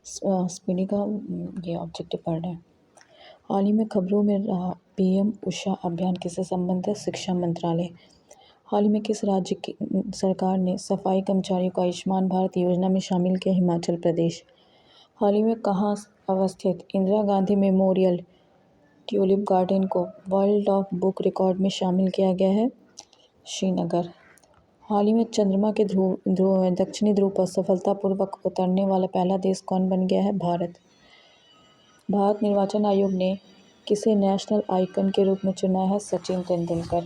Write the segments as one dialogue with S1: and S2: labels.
S1: Speedy का ये objective पढ़ रहे हैं। हाल ही में खबरों में रहा पीएम उषा अभियान किससे संबंधित है? शिक्षा मंत्रालय। हाल ही में किस राज्य की सरकार ने सफाई कर्मचारियों को आयुष्मान भारत योजना में शामिल किया? हिमाचल प्रदेश। हाल ही में कहाँ अवस्थित Indira Gandhi memorial tulip garden को वर्ल्ड ऑफ बुक रिकॉर्ड में शामिल किया गया है? श्रीनगर। हाल ही में चंद्रमा के दक्षिणी ध्रुव पर सफलतापूर्वक उतरने वाला पहला देश कौन बन गया है? भारत। भारत निर्वाचन आयोग ने किसे नेशनल आइकन के रूप में चुना है? Sachin Tendulkar.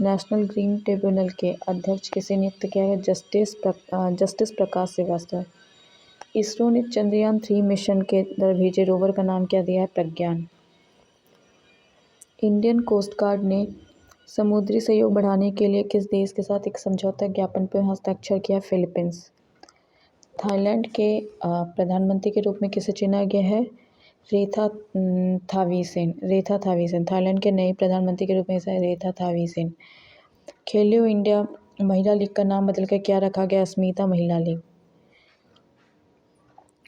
S1: National green tribunal के अध्यक्ष किसे नियुक्त किया है? जस्टिस प्रकाश श्रीवास्तव। इसरो ने चंद्रयान 3 मिशन के अंदर भेजे रोवर का नाम क्या दिया है? प्रज्ञान। इंडियन कोस्ट गार्ड ने समुद्री सहयोग बढ़ाने के लिए किस देश के साथ एक समझौता ज्ञापन पर हस्ताक्षर किया? फिलीपींस। थाईलैंड के प्रधानमंत्री के रूप में किसे चुना गया है? रेखा थावीसेन। थाईलैंड के नए प्रधानमंत्री के रूप में रेखा थावीसेन। खेलो इंडिया महिला लीग का नाम बदलकर क्या रखा गया? अस्मिता महिला लीग।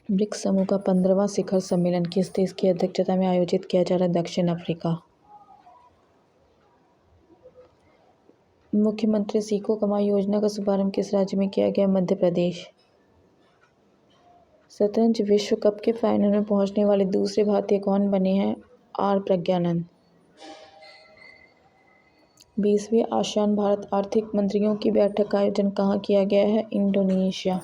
S1: ब्रिक्स समूह का 15वां शिखर सम्मेलन किस देश की अध्यक्षता में आयोजित किया जा रहा है? दक्षिण अफ्रीका। मुख्यमंत्री सीखो कमाई योजना का शुभारंभ किस राज्य में किया गया? मध्य प्रदेश। शतरंज विश्व कप के फाइनल में पहुंचने वाले दूसरे भारतीय कौन बने हैं? आर प्रज्ञानंद। 20वीं आसियान भारत आर्थिक मंत्रियों की बैठक का आयोजन कहाँ किया गया है? इंडोनेशिया।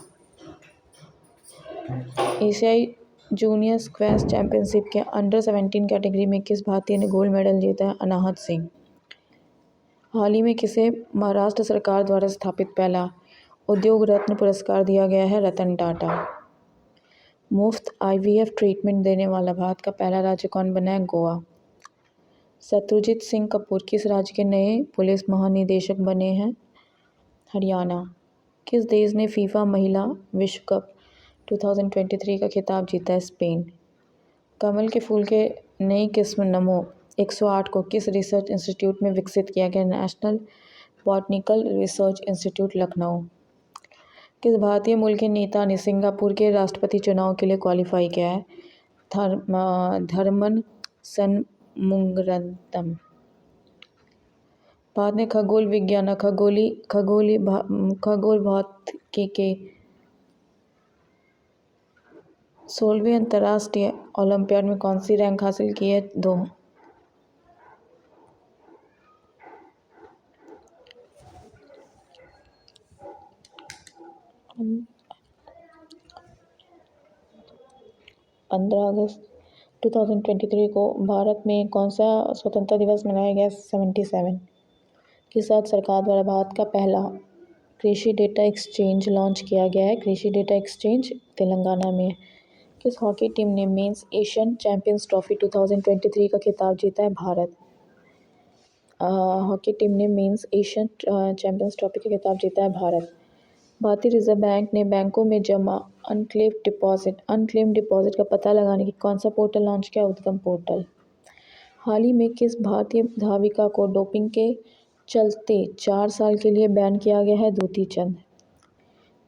S1: एशियाई जूनियर स्क्वैश चैंपियनशिप के अंडर 17 कैटेगरी में किस भारतीय ने गोल्ड मेडल जीता है? अनाहत सिंह। हाल ही में किसे महाराष्ट्र सरकार द्वारा स्थापित पहला उद्योग रत्न पुरस्कार दिया गया है? रतन टाटा। मुफ्त IVF ट्रीटमेंट देने वाला भारत का पहला राज्य कौन बना है? गोवा। शत्रुजीत सिंह कपूर किस राज्य के नए पुलिस महानिदेशक बने हैं? हरियाणा। किस देश ने फीफा महिला विश्व कप 2023 का खिताब जीता है? स्पेन। कमल के फूल के नई किस्म नमो 108 को किस रिसर्च इंस्टीट्यूट में विकसित किया गया? National botanical research institute Lucknow. किस भारतीय मूल के नेता ने सिंगापुर के राष्ट्रपति चुनाव के लिए क्वालिफाई किया है? धर्मन षणमुगरत्नम। भारत ने खगोल विज्ञान खगोल भौतिकी के 16वें अंतर्राष्ट्रीय ओलंपियाड में कौन सी रैंक हासिल की है? 2। 15 अगस्त 2023 को भारत में कौन सा स्वतंत्रता दिवस मनाया गया? 77। के साथ सरकार द्वारा भारत का पहला कृषि डेटा एक्सचेंज लॉन्च किया गया है? कृषि डेटा एक्सचेंज तेलंगाना में। किस हॉकी टीम ने मेंस एशियन चैंपियंस ट्रॉफी 2023 का खिताब जीता है? भारत। हॉकी टीम ने मेंस एशियन चैंपियंस ट्रॉफी का खिताब जीता है? भारत। भारतीय रिजर्व बैंक ने बैंकों में जमा अनक्लेम्ड डिपॉजिट का पता लगाने की कौन सा पोर्टल लॉन्च किया? उद्गम पोर्टल। हाल ही में किस भारतीय धाविका को डोपिंग के चलते 4 साल के लिए बैन किया गया है? द्युति चंद।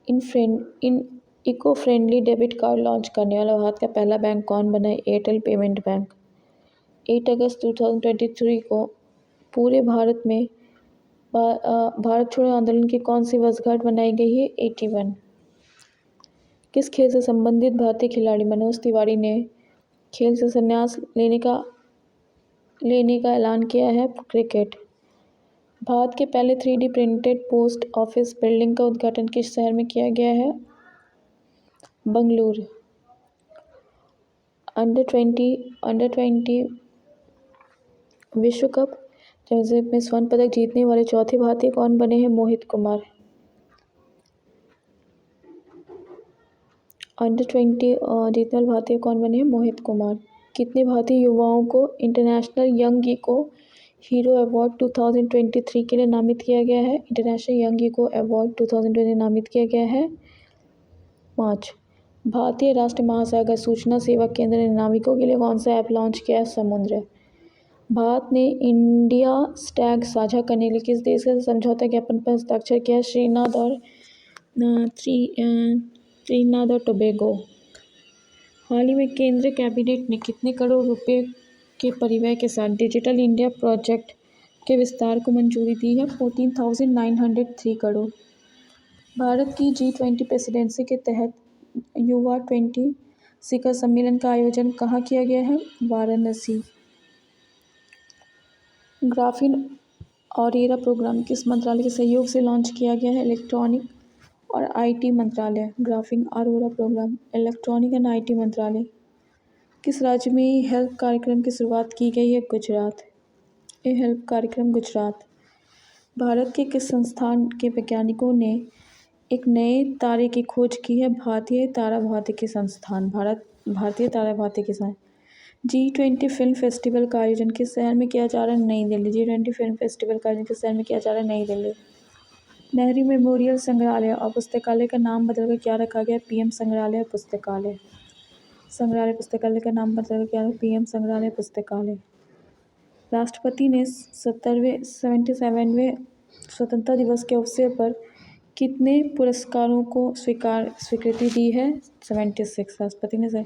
S1: इन eco friendly debit card launch करने वाला भारत का पहला बैंक कौन बना है? Airtel payment bank. 8 अगस्त 2023 को पूरे भारत में भारत छोड़ो आंदोलन की कौन सी वर्षगांठ मनाई गई है? 81। किस खेल से संबंधित भारतीय खिलाड़ी मनोज तिवारी ने खेल से संन्यास लेने का ऐलान किया है? क्रिकेट। भारत के पहले 3D printed post office building का उद्घाटन किस शहर में किया गया है? बंगलुरु। अंडर 20 विश्व कप चैंपियनशिप में स्वर्ण पदक जीतने वाले चौथे भारतीय कौन बने हैं? मोहित कुमार। अंडर 20 जीतने वाले भारतीय कौन बने हैं? मोहित कुमार। कितने भारतीय युवाओं को international young eco hero award 2023 के लिए नामित किया गया है? इंटरनेशनल यंग इको अवार्ड 2020 नामित किया गया है? 5। भारतीय राष्ट्रीय महासागर सूचना सेवा केंद्र ने नाविकों के लिए कौन सा ऐप लॉन्च किया है? समुद्र। भारत ने इंडिया स्टैग साझा करने के लिए किस देश के समझौता ज्ञापन पर हस्ताक्षर किया है? श्रीनाथ और त्रिनिदाद और टोबैगो। हाल ही में केंद्रीय कैबिनेट ने कितने करोड़ रुपए के परिव्यय के साथ डिजिटल इंडिया प्रोजेक्ट के विस्तार को मंजूरी दी है? 14,903 करोड़। भारत की G20 प्रेसिडेंसी के तहत युवा 20 शिखर सम्मेलन का आयोजन कहाँ किया गया है? वाराणसी। ग्राफीन ऑरेरा प्रोग्राम किस मंत्रालय के सहयोग से लॉन्च किया गया है? इलेक्ट्रॉनिक और आईटी मंत्रालय। Graphene aurora program electronic and IT मंत्रालय। किस राज्य में ई हेल्थ कार्यक्रम की शुरुआत की गई है? गुजरात। ई हेल्थ कार्यक्रम गुजरात। भारत के किस संस्थान के वैज्ञानिकों ने एक नए तारे की खोज की है? भारतीय तारा भौतिकी संस्थान। भारतीय तारा भौतिकी संस्थान। G20 फिल्म फेस्टिवल का आयोजन किस शहर में किया जा रहा है? नई दिल्ली। G20 फिल्म फेस्टिवल का आयोजन किस शहर में किया जा रहा है? नई दिल्ली। नेहरू मेमोरियल संग्रहालय और पुस्तकालय का नाम बदलकर क्या रखा गया? PM संग्रहालय और पुस्तकालय। पुस्तकालय का नाम बदलकर क्या है? PM संग्रहालय पुस्तकालय। राष्ट्रपति ने 77वें स्वतंत्रता दिवस के अवसर पर कितने पुरस्कारों को स्वीकृति दी है? 76। राष्ट्रपति ने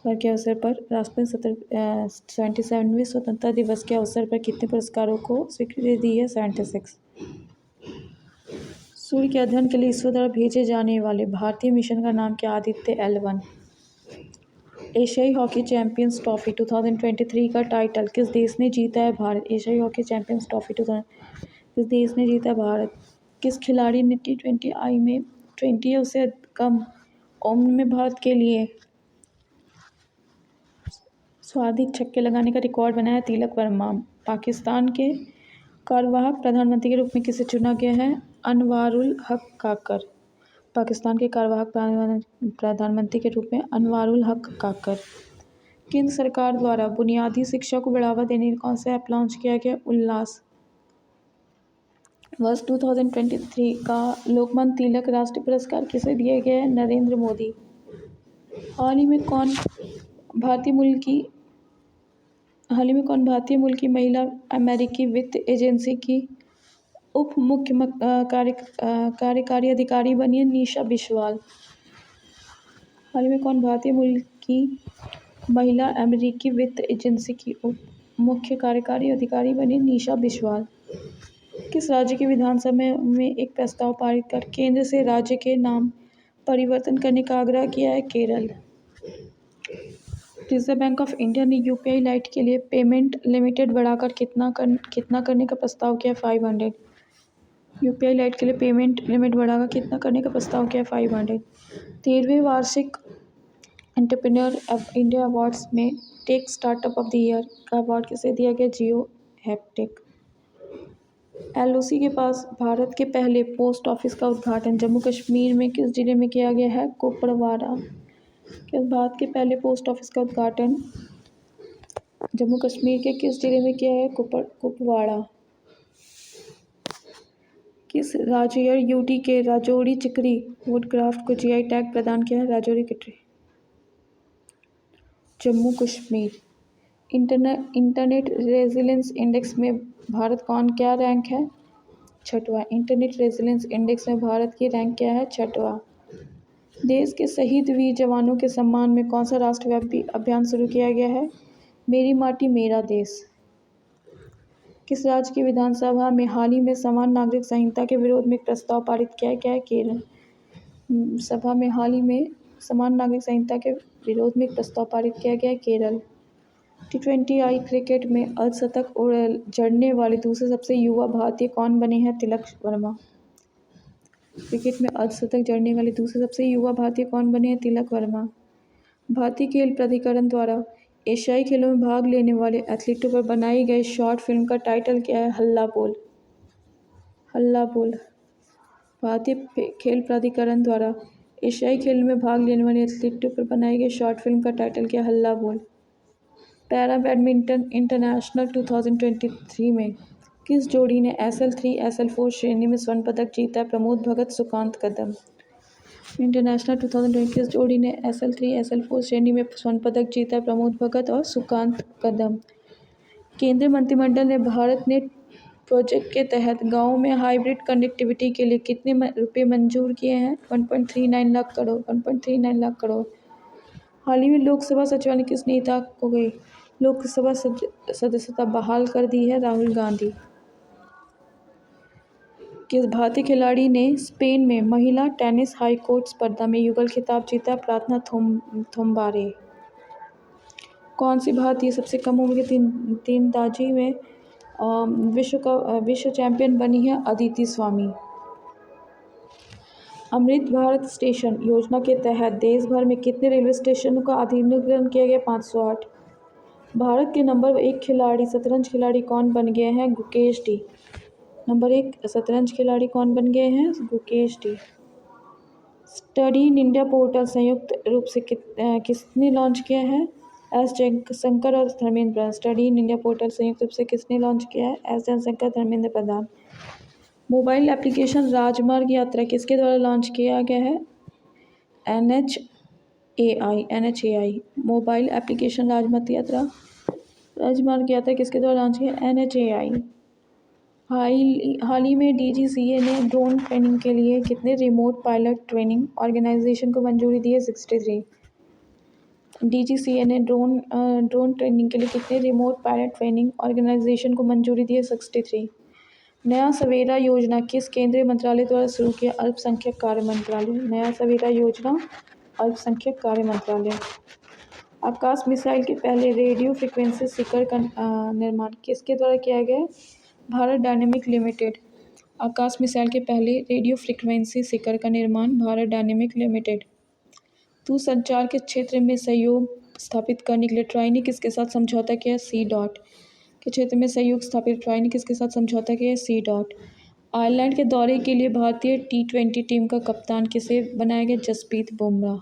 S1: के अवसर पर 77वें स्वतंत्रता दिवस के अवसर पर कितने पुरस्कारों को स्वीकृति दी है? 76। सूर्य के अध्ययन के लिए इसरो द्वारा भेजे जाने वाले भारतीय मिशन का नाम क्या? आदित्य L1। एशियाई हॉकी चैंपियंस ट्रॉफी 2023 का टाइटल किस देश ने जीता है? भारत। एशियाई हॉकी चैंपियंस ट्रॉफी 2000 किस देश ने जीता है? भारत। किस खिलाड़ी ने T20I में 20 या उससे कम ओवर में भारत के लिए सर्वाधिक छक्के लगाने का रिकॉर्ड बनाया? तिलक वर्मा। पाकिस्तान के कार्यवाहक प्रधानमंत्री के रूप में किसे चुना गया है? अनवारुल हक काकर। पाकिस्तान के कार्यवाहक प्रधानमंत्री के रूप में अनवारुल हक काकर। केंद्र सरकार द्वारा बुनियादी शिक्षा को बढ़ावा देने के लिए कौन सा ऐप लॉन्च किया गया? उल्लास। वर्ष 2023 का लोकमान्य तिलक राष्ट्रीय पुरस्कार किसे दिया गया है? नरेंद्र मोदी। हाल ही में कौन भारतीय मूल की महिला अमेरिकी वित्त एजेंसी की उप मुख्य कार्यकारी अधिकारी बनी है? निशा बिस्वाल। हाल ही में कौन भारतीय मूल की महिला अमेरिकी वित्त एजेंसी की उप मुख्य कार्यकारी अधिकारी बनी? निशा बिस्वाल। किस राज्य की विधानसभा में एक प्रस्ताव पारित कर केंद्र से राज्य के नाम परिवर्तन करने का आग्रह किया है? Kerala. Reserve bank of India ने UPI लाइट के लिए पेमेंट लिमिट बढ़ाकर कितना करने का प्रस्ताव किया? 500। UPI लाइट के लिए पेमेंट लिमिट बढ़ाकर कितना करने का प्रस्ताव किया? 500। 13वें वार्षिक एंटरप्रेन्योर इंडिया अवार्ड्स में tech startup of the year का अवार्ड किसे दिया गया? जियो हैप्टिक। LOC के पास भारत के पहले पोस्ट ऑफिस का उद्घाटन जम्मू कश्मीर में किस जिले में किया गया है? कुपवाड़ा। भारत के पहले पोस्ट ऑफिस का उद्घाटन जम्मू कश्मीर के किस जिले में किया है? कुपवाड़ा। किस राज्य UT के राजौरी चिकरी वुडक्राफ्ट को GI टैग प्रदान किया है? Rajouri Chikri. Jammu Kashmir. Internet resilience index में भारत क्या रैंक है? 6वां। इंटरनेट रेजिलेंस इंडेक्स में भारत की रैंक क्या है? 6वां। देश के शहीद वीर जवानों के सम्मान में कौन सा राष्ट्रव्यापी अभियान शुरू किया गया है? मेरी माटी मेरा देश। किस राज्य की विधानसभा में हाल ही में समान नागरिक संहिता के विरोध में एक प्रस्ताव पारित किया गया है? केरल। सभा में हाल ही में समान नागरिक संहिता के विरोध में एक प्रस्ताव पारित किया गया है? केरल। T20I क्रिकेट में अर्धशतक जड़ने वाले दूसरे सबसे युवा भारतीय कौन बने हैं? तिलक वर्मा। क्रिकेट में अर्धशतक जड़ने वाले दूसरे सबसे युवा भारतीय कौन बने हैं? तिलक वर्मा। भारतीय खेल प्राधिकरण द्वारा एशियाई खेलों में भाग लेने वाले एथलीटों पर बनाई गई शॉर्ट फिल्म का टाइटल क्या है? हल्ला बोल। हल्ला बोल। भारतीय खेल प्राधिकरण द्वारा एशियाई खेलों में भाग लेने वाले एथलीटों पर बनाई गई शॉर्ट फिल्म का टाइटल क्या है? हल्ला बोल। पैरा बैडमिंटन इंटरनेशनल 2023 में किस जोड़ी ने SL3 SL4 श्रेणी में स्वर्ण पदक जीता? प्रमोद भगत सुकांत कदम। इंटरनेशनल 2020 किस जोड़ी ने SL3 SL4 श्रेणी में स्वर्ण पदक जीता? प्रमोद भगत और सुकांत कदम। केंद्रीय मंत्रिमंडल ने भारत नेट प्रोजेक्ट के तहत गाँव में हाइब्रिड कनेक्टिविटी के लिए कितने रुपए मंजूर किए हैं? 1.39 लाख करोड़। 1.39 लाख करोड़। हाल ही में लोकसभा सचिवालय किस नेता को गई? लोकसभा सदस्यता बहाल कर दी है राहुल गांधी। किस भारतीय खिलाड़ी ने स्पेन में महिला टेनिस हाई कोर्ट स्पर्धा में युगल खिताब जीता? प्रार्थना थोम्बारे। कौन सी भारतीय सबसे कम उम्र के तीरंदाजी में विश्व चैंपियन बनी है? अदिति स्वामी। अमृत भारत स्टेशन योजना के तहत देश भर में कितने रेलवे स्टेशनों का आधुनिकीकरण किया गया? 508। भारत के नंबर 1 खिलाड़ी शतरंज खिलाड़ी कौन बन गए हैं? गुकेश डी। नंबर 1 शतरंज खिलाड़ी कौन बन गए हैं? Gukesh D. Study in India portal संयुक्त रूप से किसने लॉन्च किया है? एस जयशंकर और Dharmendra Pradhan. Study in India portal संयुक्त रूप से किसने लॉन्च किया है? S Jaishankar, Dharmendra Pradhan. Mobile application राजमार्ग यात्रा किसके द्वारा लॉन्च किया गया है? NHAI। मोबाइल एप्लीकेशन राजमार्ग यात्रा किसके द्वारा लॉन्च किया? NHAI। हाल ही में DGCA ने ड्रोन ट्रेनिंग के लिए कितने रिमोट पायलट ट्रेनिंग ऑर्गेनाइजेशन को मंजूरी दी है? 63। DGCA ने ड्रोन ट्रेनिंग के लिए कितने रिमोट पायलट ट्रेनिंग ऑर्गेनाइजेशन को मंजूरी दी है? 63। नया सवेरा योजना किस केंद्रीय मंत्रालय द्वारा शुरू किया? अल्पसंख्यक कार्य मंत्रालय। नया सवेरा योजना अल्पसंख्यक कार्य मंत्रालय। आकाश मिसाइल के पहले रेडियो फ्रिक्वेंसी शिखर का निर्माण किसके द्वारा किया गया? Bharat dynamic limited. Akash missile के पहले रेडियो फ्रिक्वेंसी शिखर का निर्माण भारत डायनेमिक लिमिटेड। दूरसंचार के क्षेत्र में सहयोग स्थापित करने के लिए ट्राई ने किसके साथ समझौता किया? सी डॉट के क्षेत्र में सहयोग स्थापित ट्राई ने किसके साथ समझौता किया? C dot. आयरलैंड के दौरे के लिए भारतीय T20 टीम का कप्तान किसे बनाया गया? जसप्रीत बुमराह।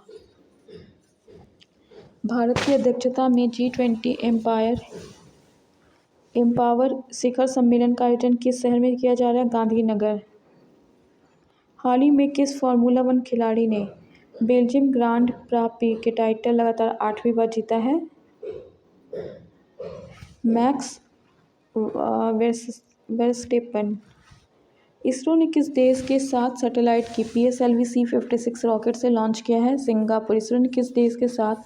S1: भारत की अध्यक्षता में G20 एम्पावर शिखर सम्मेलन का आयोजन किस शहर में किया जा रहा है? गांधीनगर। हाल ही में किस फार्मूला 1 खिलाड़ी ने बेल्जियम ग्रांड प्राप्री के टाइटल लगातार 8वीं बार जीता है? Max Verstappen. इसरो ने किस देश के 7 सैटेलाइट की PSLV C56 रॉकेट से लॉन्च किया है? सिंगापुर। इसरो ने किस देश के 7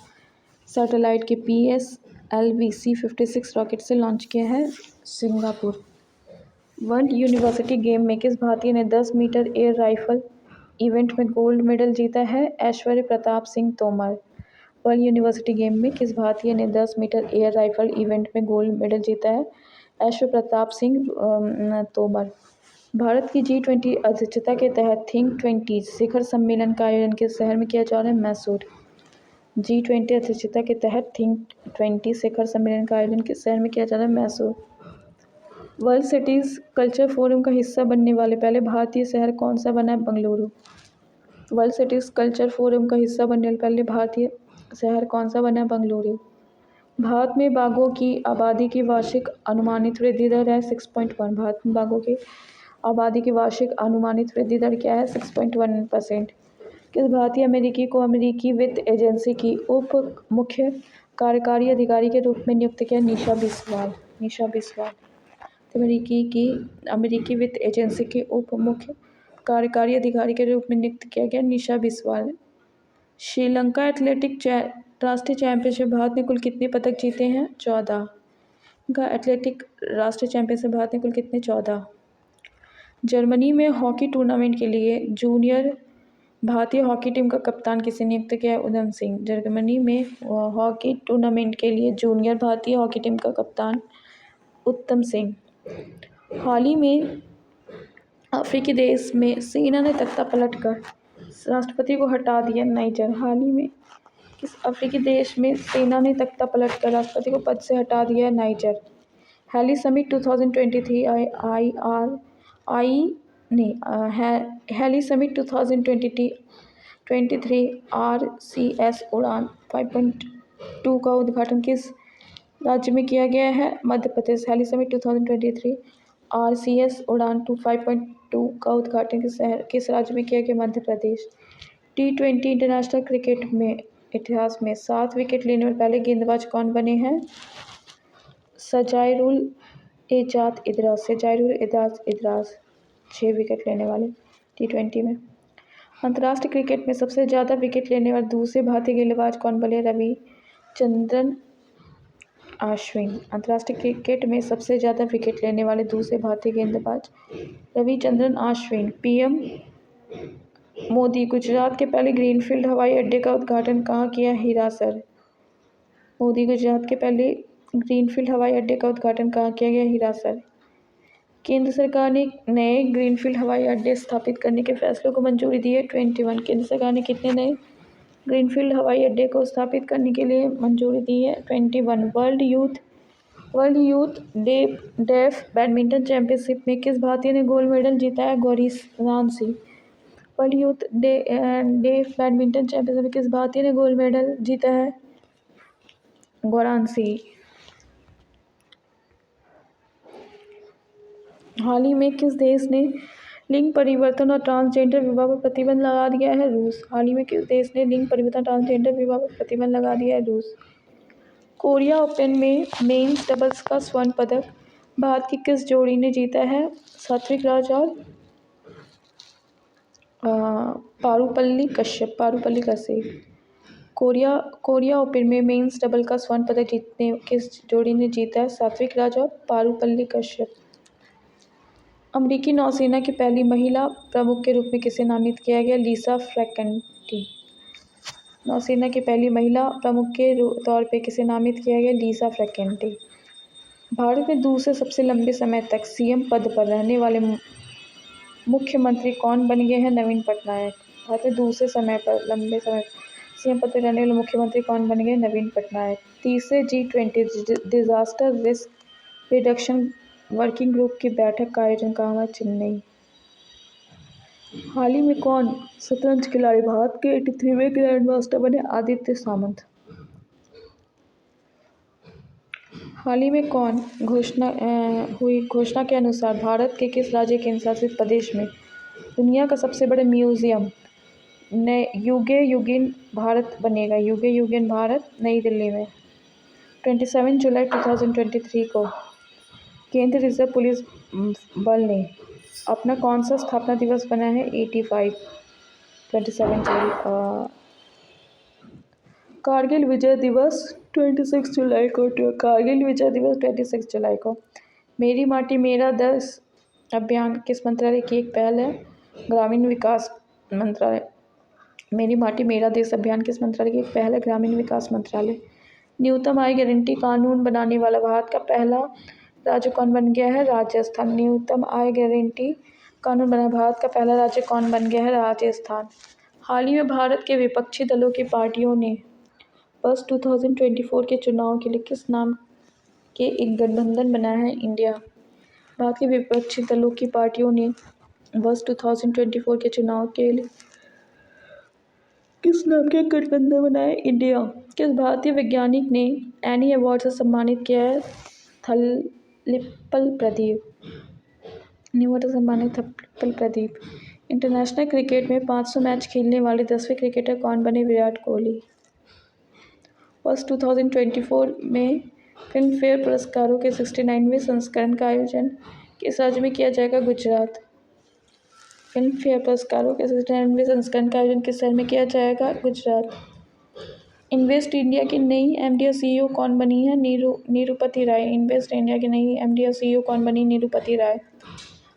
S1: सैटेलाइट के PSLV C56 रॉकेट से लॉन्च किया है? सिंगापुर। वर्ल्ड यूनिवर्सिटी गेम में किस भारतीय ने 10 मीटर एयर राइफल इवेंट में गोल्ड मेडल जीता है? Aishwary Pratap Singh Tomar. World university game में किस भारतीय ने 10 मीटर एयर राइफल इवेंट में गोल्ड मेडल जीता है? ऐश्वर्य प्रताप सिंह तोमर। भारत की G20 अध्यक्षता के तहत थिंक 20 शिखर सम्मेलन का आयोजन किस शहर में किया जा रहा है? मैसूर। G20 अध्यक्षता के तहत थिंक 20 शिखर सम्मेलन का आयोजन किस शहर में किया जा रहा है? Mysore. World cities culture forum का हिस्सा बनने वाले पहले भारतीय शहर कौन सा बना है? Bengaluru. World cities culture forum का हिस्सा बनने वाले पहले भारतीय शहर कौन सा बना है? बेंगलुरु। भारत में बाघों की आबादी की वार्षिक अनुमानित वृद्धि दर है 6.1। भारत में बाघों की आबादी की वार्षिक अनुमानित वृद्धि दर क्या है? 6.1%। किस भारतीय अमेरिकी को अमेरिकी वित्त एजेंसी की उप मुख्य कार्यकारी अधिकारी के रूप में नियुक्त किया? निशा बिस्वाल। निशा बिस्वाल। अमेरिकी वित्त एजेंसी के उप मुख्य कार्यकारी अधिकारी के रूप में नियुक्त किया गया? निशा बिस्वाल। श्रीलंका एथलेटिक राष्ट्रीय चैंपियनशिप भारत ने कुल कितने पदक जीते हैं? 14 का एथलेटिक राष्ट्रीय चैंपियनशिप भारत ने कुल कितने? 14। जर्मनी में हॉकी टूर्नामेंट के लिए जूनियर भारतीय हॉकी टीम का कप्तान किसे नियुक्त किया है? उधम सिंह। जर्मनी में हॉकी टूर्नामेंट के लिए जूनियर भारतीय हॉकी टीम का कप्तान उत्तम सिंह। हाल ही में अफ्रीकी देश में सेना ने तख्ता पलटकर राष्ट्रपति को हटा दिया? नाइजर। हाल ही में किस अफ्रीकी देश में सेना ने तख्ता पलटकर राष्ट्रपति को पद से हटा दिया? Niger. Heli summit 2023 Heli summit 2023 RCS उड़ान 5.2 का उद्घाटन किस राज्य में किया गया है? Madhya Pradesh. Heli summit 2023 RCS उड़ान 5.2 का उद्घाटन किस राज्य में किया गया? Madhya Pradesh. T20 international cricket में इतिहास में 7 विकेट लेने वाले पहले गेंदबाज कौन बने हैं? सजायरुल एजाज इदराज से, जायरूर एजाज इदराज 6 विकेट लेने वाले T20 में। अंतर्राष्ट्रीय क्रिकेट में सबसे ज़्यादा विकेट लेने वाले दूसरे भारतीय गेंदबाज कौन बने? रविचंद्रन अश्विन। अंतर्राष्ट्रीय क्रिकेट में सबसे ज़्यादा विकेट लेने वाले दूसरे भारतीय गेंदबाज रविचंद्रन अश्विन। पीएम मोदी गुजरात के पहले ग्रीनफील्ड हवाई अड्डे का उद्घाटन कहाँ किया? हिरासर। मोदी गुजरात के पहले ग्रीनफील्ड हवाई अड्डे का उद्घाटन कहाँ किया गया? हिरासर। केंद्र सरकार ने नए ग्रीनफील्ड हवाई अड्डे स्थापित करने के फैसले को मंजूरी दी है। 21। केंद्र सरकार ने कितने नए ग्रीनफील्ड हवाई अड्डे को स्थापित करने के लिए मंजूरी दी है? 21। World youth deaf badminton championship में किस भारतीय ने गोल्ड मेडल जीता है? Gauranshi. World youth deaf badminton championship में किस भारतीय ने गोल्ड मेडल जीता है? गौरांशी। हाल ही में किस देश ने लिंग परिवर्तन और ट्रांसजेंडर विवाह पर प्रतिबंध लगा दिया है? रूस। हाल ही में किस देश ने लिंग परिवर्तन ट्रांसजेंडर विवाह पर प्रतिबंध लगा दिया है? रूस। कोरिया ओपन में मेंस डबल्स का स्वर्ण पदक भारत की किस जोड़ी ने जीता है? सात्विक और पारुपल्ली कश्यप। कोरिया ओपन में मेंस डबल का स्वर्ण पदक किस जोड़ी ने जीता है? सात्विक और पारुपल्ली कश्यप। अमेरिकी नौसेना की पहली महिला प्रमुख के रूप में किसे नामित किया गया? लिसा फ्रैकेंटी। नौसेना की पहली महिला प्रमुख के तौर पे किसे नामित किया गया? लिसा फ्रैकेंटी। भारत में दूसरे सबसे लंबे समय तक सीएम पद पर रहने वाले मुख्यमंत्री कौन बन गए हैं? नवीन पटनायक। भारत में दूसरे लंबे समय सीएम पद पर रहने वाले मुख्यमंत्री कौन बन गए? नवीन पटनायक। तीसरे G20 disaster risk reduction working group की बैठक का आयोजन कहाँ हुआ? चेन्नई। हाल ही में कौन शतरंज खिलाड़ी भारत के 83वें ग्रैंड मास्टर बने? आदित्य सामंत। हाल ही में कौन घोषणा के अनुसार भारत के किस राज्य केंद्र शासित प्रदेश में दुनिया का सबसे बड़ा म्यूजियम युगे युगिन भारत बनेगा? युगे युगिन भारत, नई दिल्ली में। 27 जुलाई 2023 को केंद्रीय रिजर्व पुलिस बल ने अपना कौन सा स्थापना दिवस मनाया है? 27 जुलाई। कारगिल विजय दिवस 26 जुलाई को। कारगिल विजय दिवस 26 जुलाई को। मेरी माटी मेरा देश अभियान किस मंत्रालय की एक पहल है? ग्रामीण विकास मंत्रालय। मेरी माटी मेरा देश अभियान किस मंत्रालय की एक पहल है? ग्रामीण विकास मंत्रालय। न्यूनतम आय गारंटी कानून बनाने वाला भारत का पहला राज्य कौन बन गया है? राजस्थान। न्यूनतम आय गारंटी कानून बना भारत का पहला राज्य कौन बन गया है? राजस्थान। हाल ही में भारत के विपक्षी दलों की पार्टियों ने वर्ष 2024 के चुनाव के लिए किस नाम के एक गठबंधन बनाया है? इंडिया। भारत के विपक्षी दलों की पार्टियों ने वर्ष 2024 के चुनाव के लिए किस नाम के गठबंधन बनाया है? इंडिया। किस भारतीय वैज्ञानिक ने एनी अवार्ड से सम्मानित किया है? थलिप्पल प्रदीप। इंटरनेशनल क्रिकेट में 500 मैच खेलने वाले 10वें क्रिकेटर कौन बने? विराट कोहली। वर्ष 2024 में फिल्म फेयर पुरस्कारों के 69वें संस्करण का आयोजन किस राज्य में किया जाएगा? गुजरात। फिल्म फेयर पुरस्कारों के 69वें संस्करण का आयोजन किस शहर में किया जाएगा? गुजरात। इन्वेस्ट इंडिया की नई एमडी और सीईओ कौन बनी है? नीरूपति राय। इन्वेस्ट इंडिया की नई एमडी और सीईओ कौन बनी? नीरूपति राय।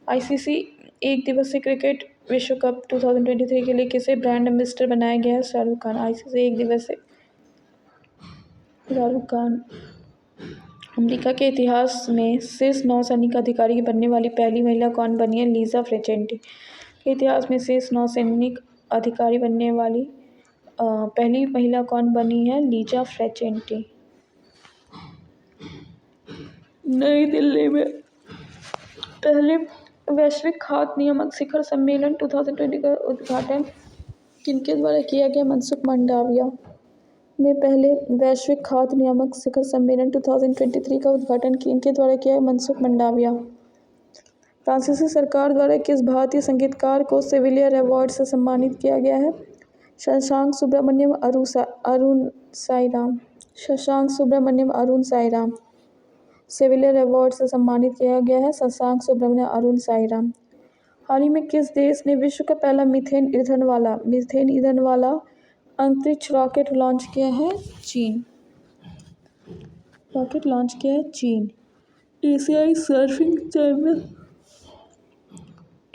S1: आईसीसी एक दिवसीय क्रिकेट विश्व कप 2023 के लिए किसे ब्रांड एम्बेसडर बनाया गया है? शाहरुख खान। आईसीसी एक दिवसीय शाहरुख खान। अमेरिका के इतिहास में शीर्ष नौसैनिक अधिकारी बनने वाली पहली महिला कौन बनी है? लिसा फ्रैकेंटी। इतिहास में शीर्ष नौसैनिक अधिकारी बनने वाली पहली महिला कौन बनी है? लिसा फ्रैकेंटी। नई दिल्ली में पहले वैश्विक खाद्य नियामक शिखर सम्मेलन 2020 का उद्घाटन किनके द्वारा किया गया? मनसुख मंडाविया। में पहले वैश्विक खाद्य नियामक शिखर सम्मेलन 2023 का उद्घाटन किनके द्वारा किया है? मनसुख मंडाविया। फ्रांसीसी सरकार द्वारा किस भारतीय संगीतकार को सिविलियर अवार्ड से सम्मानित किया गया है? शशांक सुब्रमण्यम अरुण साईराम। सिविलियर अवार्ड से सम्मानित किया गया है? शशांक सुब्रमण्यम, अरुण साईराम। हाल ही में किस देश ने विश्व का पहला मीथेन ईंधन वाला अंतरिक्ष रॉकेट लॉन्च किया है? चीन।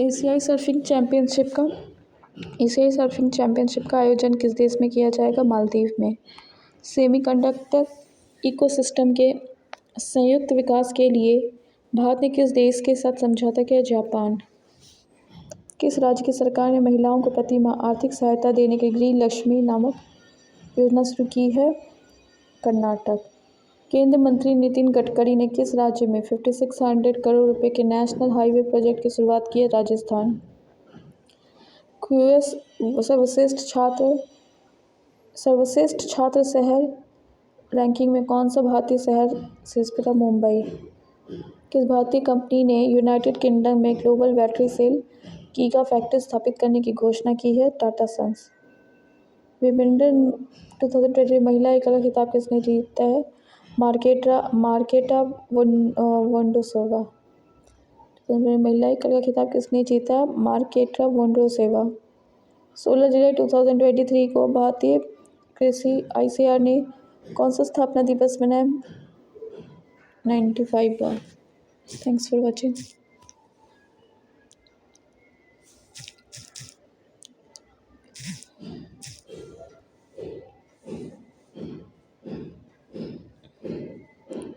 S1: एशियाई सर्फिंग चैंपियनशिप का आयोजन किस देश में किया जाएगा? मालदीव में। सेमीकंडक्टर इकोसिस्टम के संयुक्त विकास के लिए भारत ने किस देश के साथ समझौता किया? जापान। किस राज्य की सरकार ने महिलाओं को प्रति माह आर्थिक सहायता देने के लिए गृह लक्ष्मी नामक योजना शुरू की है? कर्नाटक। केंद्रीय मंत्री नितिन गडकरी ने किस राज्य में 5600 करोड़ रुपए के नेशनल हाईवे प्रोजेक्ट की शुरुआत की है? राजस्थान। क्यूएस सर्वश्रेष्ठ छात्र शहर रैंकिंग में कौन सा भारतीय शहर शीर्ष पर था? मुंबई। किस भारतीय कंपनी ने यूनाइटेड किंगडम में global battery cell giga factory स्थापित करने की घोषणा की है? टाटा सन्स। विंबलडन 2023 महिला एकल का खिताब किसने जीता है? मार्केटा वोंडरोसोवा। महिला एकल का खिताब किसने जीता? मार्केटा वोंडरोसोवा। 16 जुलाई 2023 को भारतीय कृषि आईसीएआर ने कौन सा स्थापना दिवस मनाया? 95 बार। Thanks for watching.